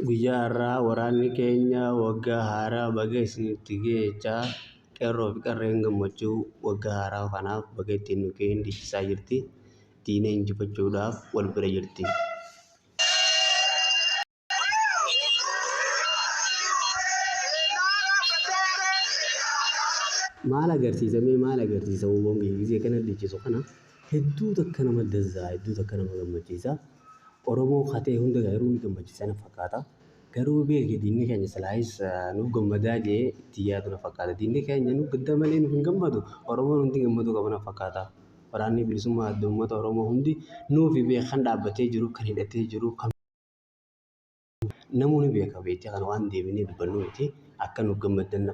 Guyyaa har'aa waraanni keenya waggaa haaraa baga isinitti ga'e jechaa qeerroo fi qarreen gammachuu waggaa haaraa kanaaf baga ittiin nu ga'een dhiichisaa jirti. Diina injifachuudhaaf wal bira jirti. Maal agarsiisa uumamni gisee kana dhiichisu kana hedduutu akka nama dazzaa hedduutu akka nama gammachiisa. Oromoo katee hunda garuu ni gammachiisa na fakkaata. Garuu beeki diinni keenya silaayis nuuf gammadaa jee itti yaadu na fakkaata. Diinni keenya nu gadda malee nuuf hin gammadu. Oromoon hundi gammaduu qaba na fakkaata. Waraanni bilisummaa adda uummata Oromoo hundi nuufi beekan dhaabbatee jiru kan hidhatee jiru kan namoonni beeka beektee kana waan deebinee dubbannu miti akka nuuf gammaddan